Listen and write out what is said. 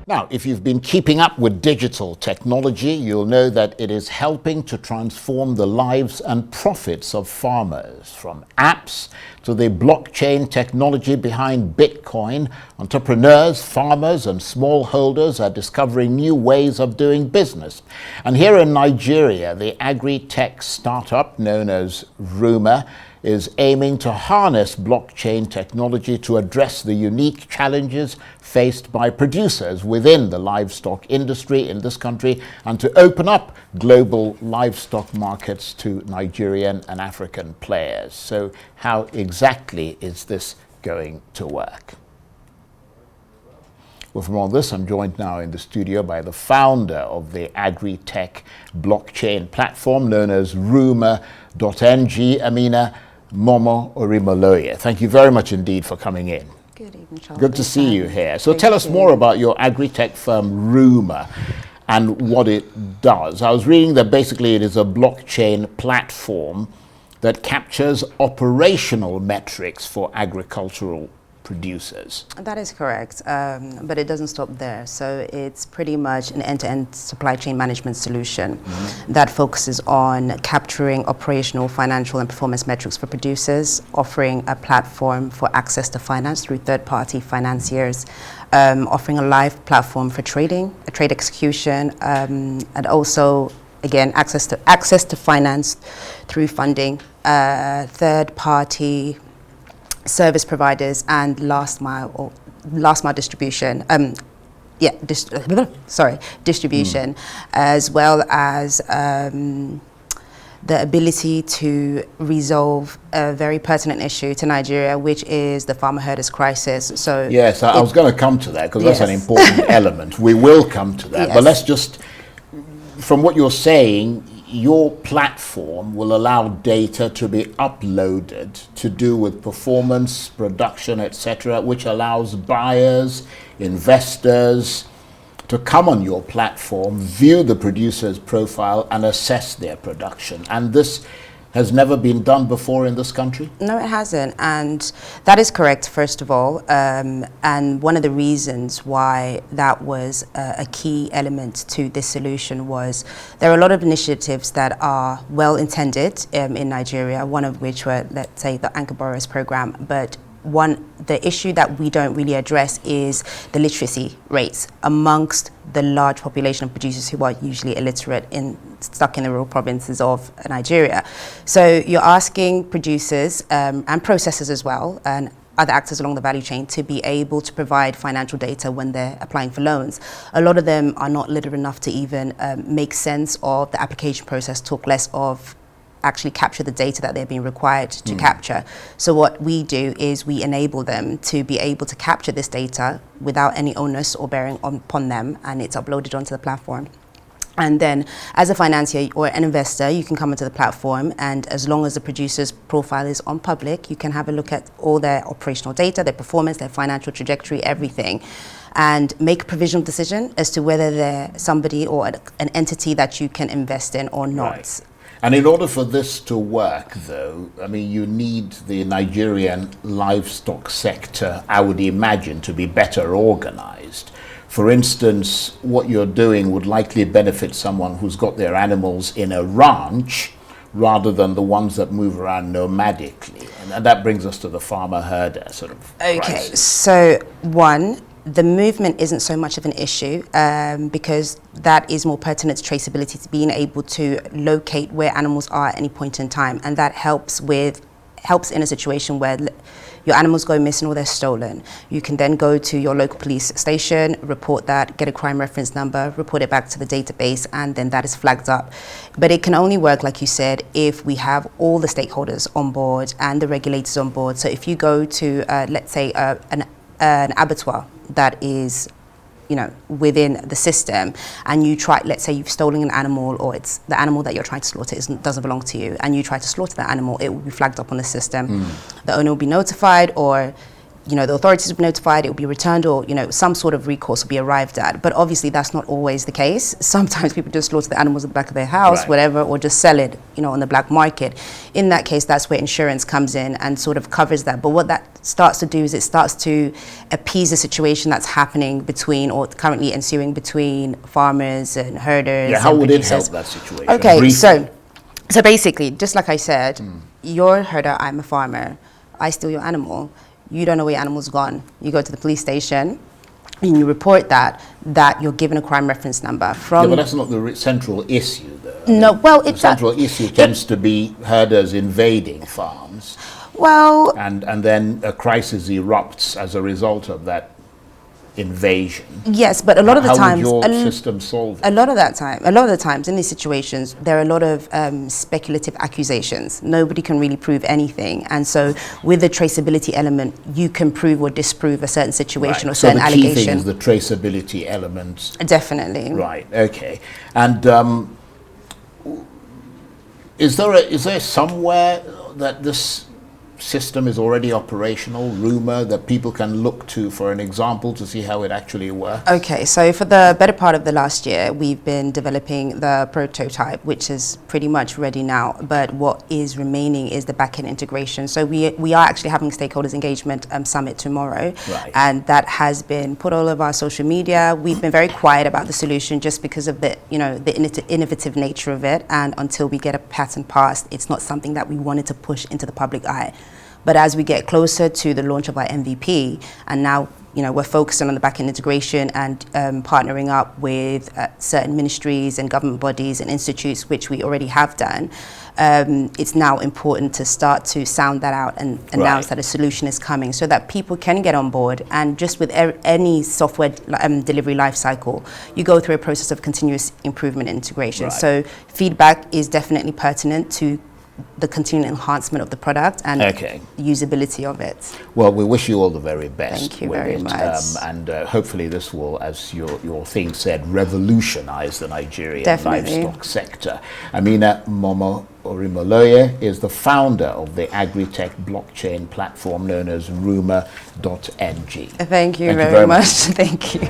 Now, if you've been keeping up with digital technology, you'll know that it is helping to transform the lives and profits of farmers. From apps to the blockchain technology behind Bitcoin, entrepreneurs, farmers and smallholders are discovering new ways of doing business. And here in Nigeria, the agri-tech startup known as Rumer is aiming to harness blockchain technology to address the unique challenges faced by producers within the livestock industry in this country and to open up global livestock markets to Nigerian and African players. So how exactly is this going to work? Well, from all this, I'm joined now in the studio by the founder of the agri-tech blockchain platform known as Rumer.ng, Amina Orimole. Thank you very much indeed for coming in. Good evening, Charles. Good to see you here. So tell us more about your agri-tech firm Rumer and what it does. I was reading that basically it is a blockchain platform that captures operational metrics for agricultural producers. That is correct, but it doesn't stop there. So it's pretty much an end-to-end supply chain management solution that focuses on capturing operational, financial and performance metrics for producers, offering a platform for access to finance through third-party financiers, offering a live platform for trading, a trade execution, and also, again, access to finance through funding, third-party service providers and last mile distribution. Distribution, as well as the ability to resolve a very pertinent issue to Nigeria, which is the farmer herders crisis. So yes, I was going to come to that because that's an important element. We will come to that, but let's just, from what you're saying, your platform will allow data to be uploaded to do with performance, production, etc., which allows buyers, investors to come on your platform, view the producer's profile and assess their production. And this has never been done before in this country? No, it hasn't, and that is correct, first of all. And one of the reasons why that was a key element to this solution was there are a lot of initiatives that are well-intended in Nigeria, one of which were, let's say, the Anchor Borrowers Program, but the issue that we don't really address is the literacy rates amongst the large population of producers who are usually illiterate stuck in the rural provinces of Nigeria. So you're asking producers and processors as well, and other actors along the value chain to be able to provide financial data when they're applying for loans. A lot of them are not literate enough to even make sense of the application process, talk less of actually capture the data that they're being required to capture. So what we do is we enable them to be able to capture this data without any onus or bearing upon them, and it's uploaded onto the platform. And then as a financier or an investor, you can come into the platform, and as long as the producer's profile is on public, you can have a look at all their operational data, their performance, their financial trajectory, everything, and make a provisional decision as to whether they're somebody or an entity that you can invest in or not. Right. And in order for this to work, though, I mean, you need the Nigerian livestock sector, I would imagine, to be better organized. For instance, what you're doing would likely benefit someone who's got their animals in a ranch rather than the ones that move around nomadically. And that brings us to the farmer herder sort of crisis. So one, the movement isn't so much of an issue because that is more pertinent to traceability, to being able to locate where animals are at any point in time, and that helps in a situation where your animals go missing or they're stolen. You can then go to your local police station, report that, get a crime reference number, report it back to the database, and then that is flagged up. But it can only work, like you said, if we have all the stakeholders on board and the regulators on board. So if you go to, let's say, an abattoir that is, within the system, and you try, let's say you've stolen an animal, or it's the animal that you're trying to slaughter doesn't belong to you, and you try to slaughter that animal, it will be flagged up on the system. The owner will be notified, or the authorities will be notified, it will be returned, or, some sort of recourse will be arrived at. But obviously that's not always the case. Sometimes people just slaughter the animals at the back of their house, Right. whatever, or just sell it, on the black market. In that case, that's where insurance comes in and sort of covers that. But what that starts to do is it starts to appease the situation that's happening between, or currently ensuing between, farmers and herders. Yeah, how and would it help producers. that situation? Okay, Briefly. so basically, just like I said, you're a herder, I'm a farmer. I steal your animal. You don't know where your animal's gone. You go to the police station and you report that you're given a crime reference number Yeah, from. but that's not the central issue, though. No, well, The it's central issue tends to be herders invading farms, well, and then a crisis erupts as a result of that invasion. yes, but a lot of the How times, would your system solve it? a lot of the times in these situations, there are a lot of speculative accusations. Nobody can really prove anything, and so with the traceability element, you can prove or disprove a certain situation or So certain the key allegation. thing is the traceability element. Definitely. Right. Okay. And is there somewhere that this system is already operational, Rumer, that people can look to for an example to see how it actually works? Okay, so for the better part of the last year, we've been developing the prototype, which is pretty much ready now. But what is remaining is the back-end integration. So we are actually having stakeholders engagement summit tomorrow, Right. and that has been put all over our social media. We've been very quiet about the solution just because of the innovative nature of it. And until we get a patent passed, it's not something that we wanted to push into the public eye. But as we get closer to the launch of our MVP, and now we're focusing on the back-end integration and partnering up with certain ministries and government bodies and institutes, which we already have done, it's now important to start to sound that out and announce that a solution is coming so that people can get on board. And just with any software delivery lifecycle, you go through a process of continuous improvement and integration. Right. So feedback is definitely pertinent to the continuing enhancement of the product and usability of it. Well, we wish you all the very best. Thank you with very it. much. And hopefully this will, as your thing said, revolutionize the Nigerian Definitely. livestock sector. Amina Orimole is the founder of the agri-tech blockchain platform known as Rumer.ng. Thank you very much. Thank you.